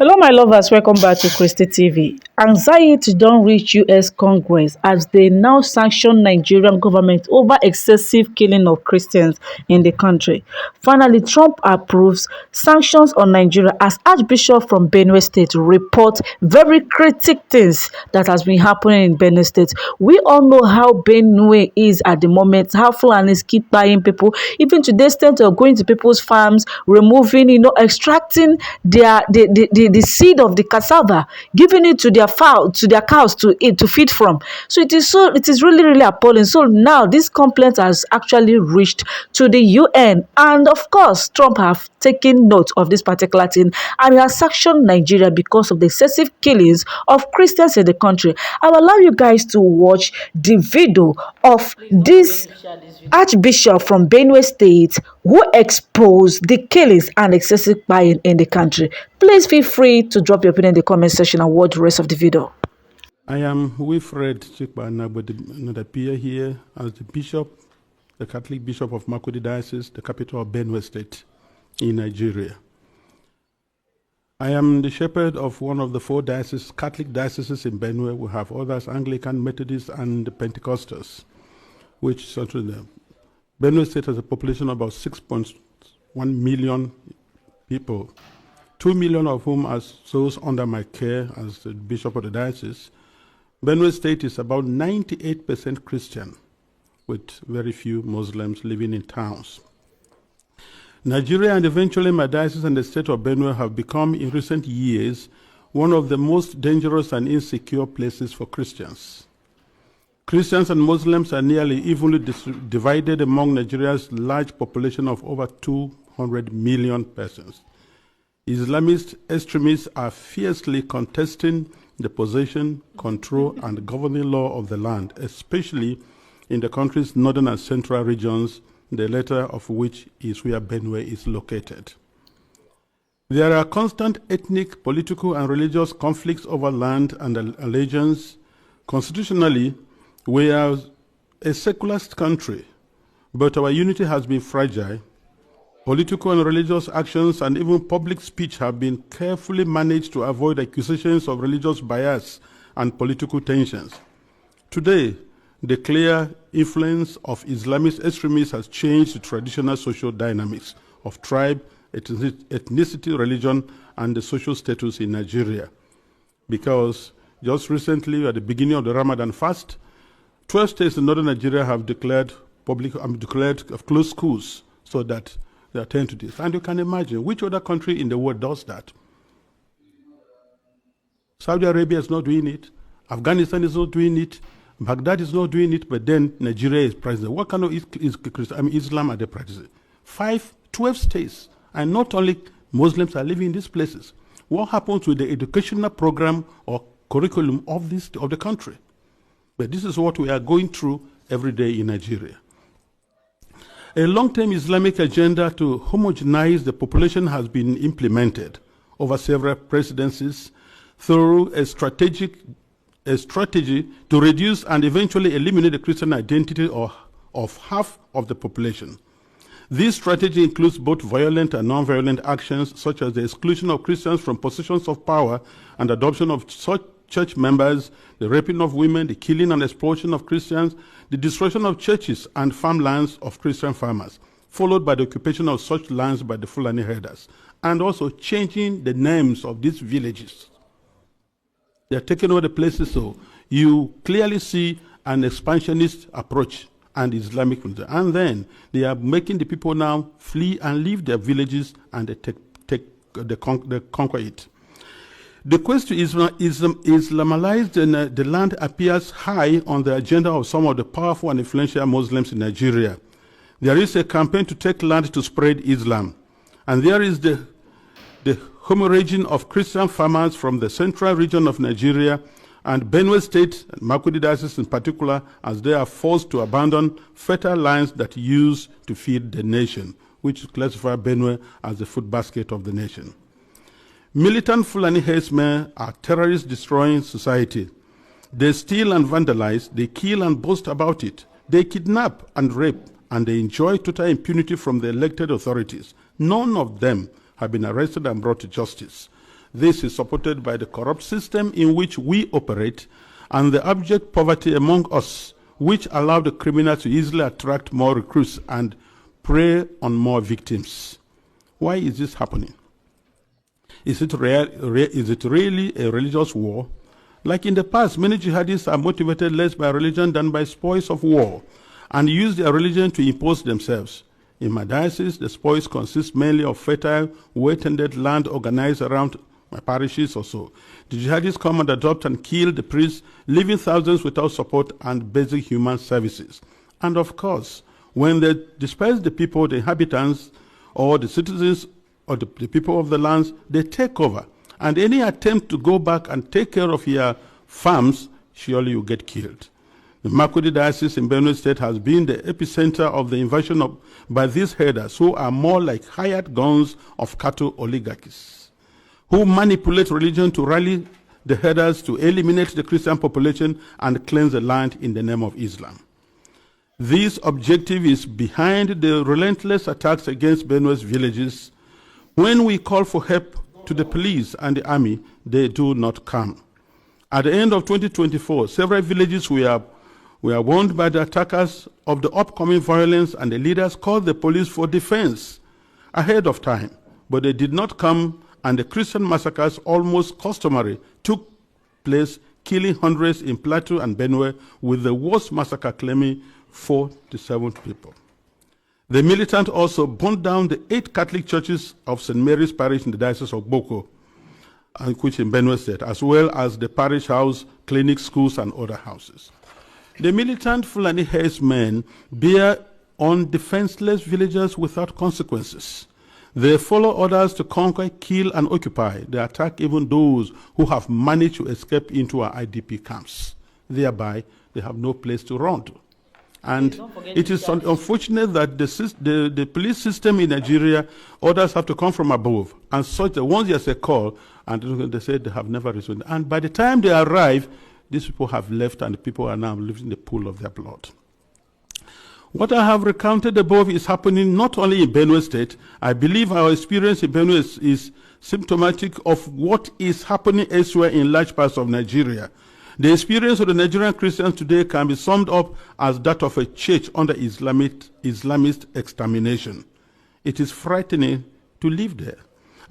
Hello, my lovers. Welcome back to Christy TV. Anxiety don't reach U.S. Congress as they now sanction Nigerian government over excessive killing of Christians in the country. Finally, Trump approves sanctions on Nigeria as Archbishop from Benue State report very critical things that has been happening in Benue State. We all know how Benue is at the moment, how Fulanis keep buying people, even to the extent of going to people's farms, removing, extracting the seed of the cassava, giving it to their fowl, to their cows to eat, to feed from. So it is really, really appalling. So now this complaint has actually reached to the UN, and of course Trump have taken note of this particular thing, and he has sanctioned Nigeria because of the excessive killings of Christians in the country. I will allow you guys to watch the video of this Archbishop from Benue State who exposed the killings and excessive buying in the country. Please feel free to drop your opinion in the comment section and watch the rest of the video. I am Wilfred Chikbana, but appear here as the bishop, the Catholic Bishop of Makurdi Diocese, the capital of Benue State in Nigeria. I am the shepherd of one of the 4 dioceses, Catholic dioceses in Benue. We have others, Anglican, Methodist, and Pentecostals, which certainly Benue State has a population of about 6.1 million people, 2 million of whom are those under my care as the bishop of the diocese. Benue State is about 98% Christian, with very few Muslims living in towns. Nigeria and eventually my diocese and the state of Benue have become, in recent years, one of the most dangerous and insecure places for Christians. Christians and Muslims are nearly evenly divided among Nigeria's large population of over 200 million persons. Islamist extremists are fiercely contesting the possession, control, and governing law of the land, especially in the country's northern and central regions, the latter of which is where Benue is located. There are constant ethnic, political, and religious conflicts over land and allegiance. Constitutionally, we are a secularist country, but our unity has been fragile. Political and religious actions and even public speech have been carefully managed to avoid accusations of religious bias and political tensions. Today, the clear influence of Islamist extremists has changed the traditional social dynamics of tribe, ethnicity, religion, and the social status in Nigeria. Because just recently, at the beginning of the Ramadan fast, 12 states in northern Nigeria have declared closed schools so that they attend to this. And you can imagine which other country in the world does that. Saudi Arabia is not doing it. Afghanistan is not doing it. Baghdad is not doing it, but then Nigeria is practicing. What kind of Islam are they practicing? 12 states, and not only Muslims are living in these places. What happens with the educational program or curriculum of the country? But this is what we are going through every day in Nigeria. A long-term Islamic agenda to homogenize the population has been implemented over several presidencies through a strategy to reduce and eventually eliminate the Christian identity of half of the population. This strategy includes both violent and non-violent actions, such as the exclusion of Christians from positions of power and adoption of such church members, the raping of women, the killing and exploitation of Christians, the destruction of churches and farmlands of Christian farmers, followed by the occupation of such lands by the Fulani herders, and also changing the names of these villages. They are taking over the places, so you clearly see an expansionist approach and Islamic, and then they are making the people now flee and leave their villages, and they conquer it. The quest to Islamalize the land appears high on the agenda of some of the powerful and influential Muslims in Nigeria. There is a campaign to take land to spread Islam, and there is the hemorrhaging of Christian farmers from the central region of Nigeria and Benue State, and Makurdi Diocese in particular, as they are forced to abandon fertile lands that used to feed the nation, which classify Benue as the food basket of the nation. Militant Fulani herdsmen are terrorists destroying society. They steal and vandalize, they kill and boast about it. They kidnap and rape, and they enjoy total impunity from the elected authorities. None of them have been arrested and brought to justice. This is supported by the corrupt system in which we operate and the abject poverty among us, which allow the criminal to easily attract more recruits and prey on more victims. Why is this happening? Is it really a religious war? Like in the past, many jihadists are motivated less by religion than by spoils of war and use their religion to impose themselves. In my diocese, the spoils consist mainly of fertile, well-tended land organized around my parishes or so. The jihadists come and adopt and kill the priests, leaving thousands without support and basic human services. And of course, when they disperse the people, the inhabitants, or the citizens, or the people of the lands, they take over. And any attempt to go back and take care of your farms, surely you get killed. The Makurdi Diocese in Benue State has been the epicenter of the invasion by these herders, who are more like hired guns of cattle oligarchies, who manipulate religion to rally the herders to eliminate the Christian population and cleanse the land in the name of Islam. This objective is behind the relentless attacks against Benue's villages. When we call for help to the police and the army, they do not come. At the end of 2024, several villages were warned by the attackers of the upcoming violence, and the leaders called the police for defense ahead of time, but they did not come, and the Christian massacres, almost customary, took place, killing hundreds in Plateau and Benue, with the worst massacre claiming 47 people. The militant also burned down the 8 Catholic churches of St. Mary's Parish in the Diocese of Boko, which in Benue State, as well as the parish house, clinics, schools, and other houses. The militant Fulani herdsmen bear on defenseless villagers without consequences. They follow orders to conquer, kill, and occupy. They attack even those who have managed to escape into our IDP camps. Thereby, they have no place to run to. And it is unfortunate that the police system in Nigeria, orders have to come from above. And such that once there's a call, and they say they have never responded. And by the time they arrive, these people have left, and the people are now living in the pool of their blood. What I have recounted above is happening not only in Benue State. I believe our experience in Benue is symptomatic of what is happening elsewhere in large parts of Nigeria. The experience of the Nigerian Christians today can be summed up as that of a church under Islamist extermination. It is frightening to live there.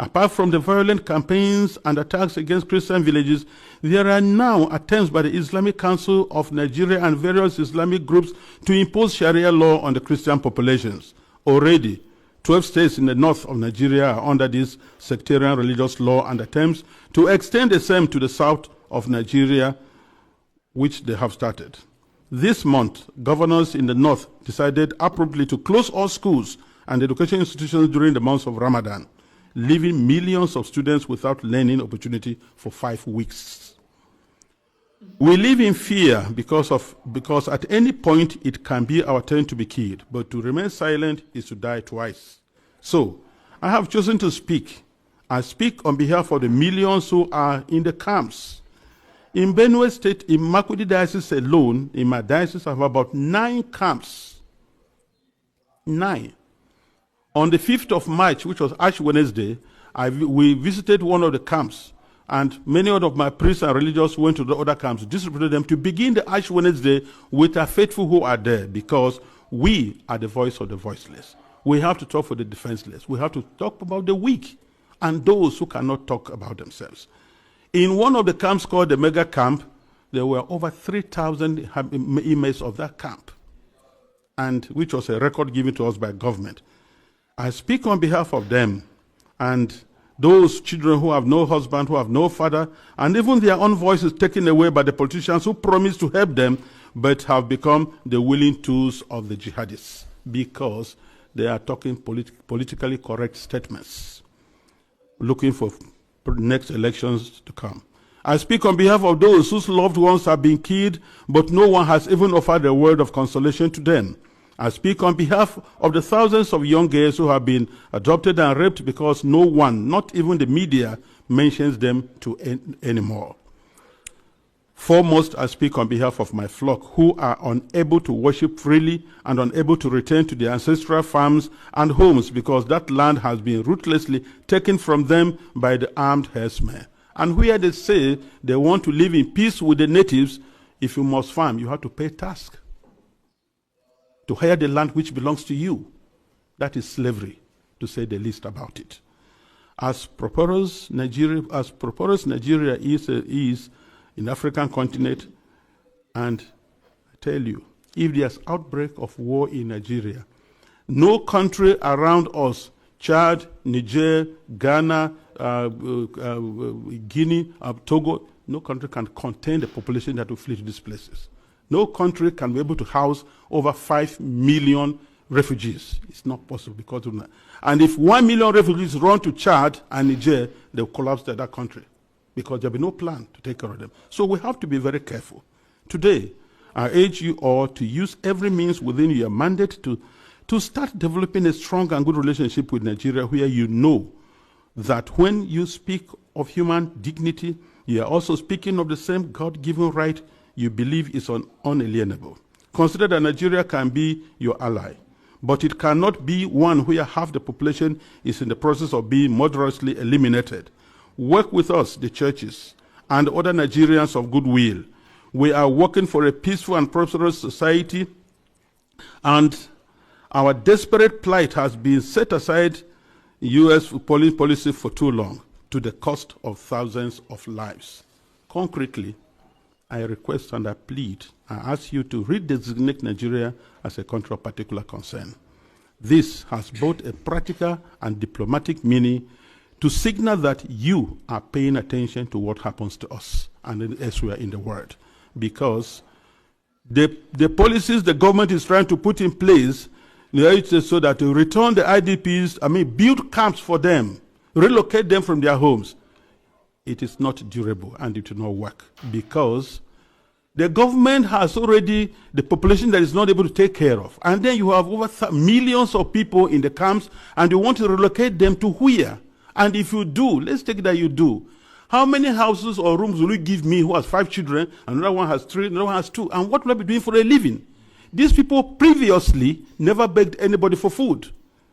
Apart from the violent campaigns and attacks against Christian villages, there are now attempts by the Islamic Council of Nigeria and various Islamic groups to impose Sharia law on the Christian populations. Already, 12 states in the north of Nigeria are under this sectarian religious law, and attempts to extend the same to the south of Nigeria, which they have started. This month, governors in the north decided appropriately to close all schools and education institutions during the months of Ramadan, leaving millions of students without learning opportunity for 5 weeks. We live in fear because at any point it can be our turn to be killed, but to remain silent is to die twice. So, I have chosen to speak. I speak on behalf of the millions who are in the camps. In Benue State, in Makurdi Diocese alone, in my diocese, I have about 9 camps. 9. On the 5th of March, which was Ash Wednesday, we visited one of the camps, and many of my priests and religious went to the other camps, distributed them to begin the Ash Wednesday with our faithful who are there, because we are the voice of the voiceless. We have to talk for the defenseless. We have to talk about the weak and those who cannot talk about themselves. In one of the camps called the Mega Camp, there were over 3,000 inmates of that camp, and which was a record given to us by government. I speak on behalf of them and those children who have no husband, who have no father, and even their own voices taken away by the politicians who promised to help them, but have become the willing tools of the jihadists because they are talking politically correct statements, looking for next elections to come. I speak on behalf of those whose loved ones have been killed, but no one has even offered a word of consolation to them. I speak on behalf of the thousands of young girls who have been adopted and raped because no one, not even the media, mentions them anymore. Foremost, I speak on behalf of my flock who are unable to worship freely and unable to return to their ancestral farms and homes because that land has been ruthlessly taken from them by the armed herdsmen. And where they say they want to live in peace with the natives, if you must farm, you have to pay tax to hire the land which belongs to you. That is slavery, to say the least about it. As prosperous Nigeria is in the African continent, and I tell you, if there's outbreak of war in Nigeria, no country around us, Chad, Niger, Ghana, Guinea, Togo, no country can contain the population that will flee to these places. No country can be able to house over 5 million refugees. It's not possible because of that. And if 1 million refugees run to Chad and Niger, they'll collapse that country because there'll be no plan to take care of them. So we have to be very careful. Today, I urge you all to use every means within your mandate to start developing a strong and good relationship with Nigeria, where you know that when you speak of human dignity, you are also speaking of the same God-given right you believe is unalienable. Consider that Nigeria can be your ally, but it cannot be one where half the population is in the process of being murderously eliminated. Work with us, the churches, and other Nigerians of goodwill. We are working for a peaceful and prosperous society, and our desperate plight has been set aside in U.S. foreign policy for too long, to the cost of thousands of lives. Concretely, I request and I plead, I ask you to redesignate Nigeria as a country of particular concern. This has both a practical and diplomatic meaning to signal that you are paying attention to what happens to us and elsewhere in the world. Because the policies the government is trying to put in place, so that to return the IDPs, build camps for them, relocate them from their homes, it is not durable and it will not work, because the government has already the population that is not able to take care of. And then you have over millions of people in the camps, and you want to relocate them to where? And if you do, let's take that you do. How many houses or rooms will you give me who has 5 children, another one has 3, another one has 2, and what will I be doing for a living? These people previously never begged anybody for food.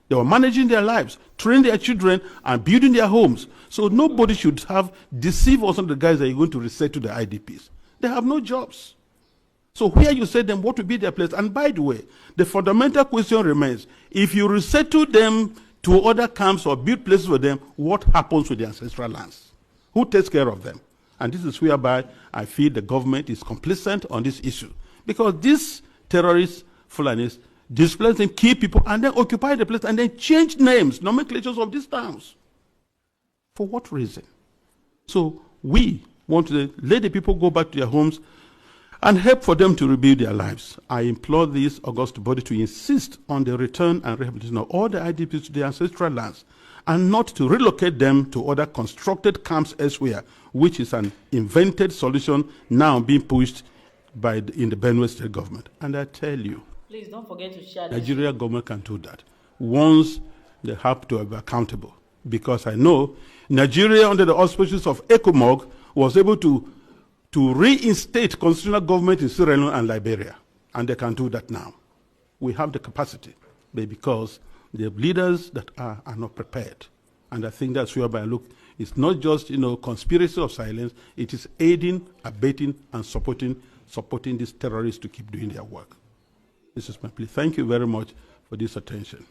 They were managing their lives, training their children, and building their homes. So nobody should have deceived us on the guys that you're going to resettle the IDPs. They have no jobs. So where you say them, what will be their place? And by the way, the fundamental question remains, if you resettle them to other camps or build places for them, what happens with the ancestral lands? Who takes care of them? And this is whereby I feel the government is complicit on this issue. Because these terrorists, Fulanis, displace them, kill people, and then occupy the place, and then change names, nomenclatures of these towns. For what reason? So we want to let the people go back to their homes and help for them to rebuild their lives. I implore this august body to insist on the return and rehabilitation of all the IDPs to their ancestral lands, and not to relocate them to other constructed camps elsewhere, which is an invented solution now being pushed in the BENUE state government. And I tell you, please don't forget to share. Nigeria government can do that once they have to be accountable. Because I know Nigeria, under the auspices of ECOMOG, was able to reinstate constitutional government in Sierra Leone and Liberia. And they can do that now. We have the capacity, but because the leaders that are not prepared. And I think that's whereby I look, it's not just conspiracy of silence, it is aiding, abetting, and supporting these terrorists to keep doing their work. This is my plea. Thank you very much for this attention.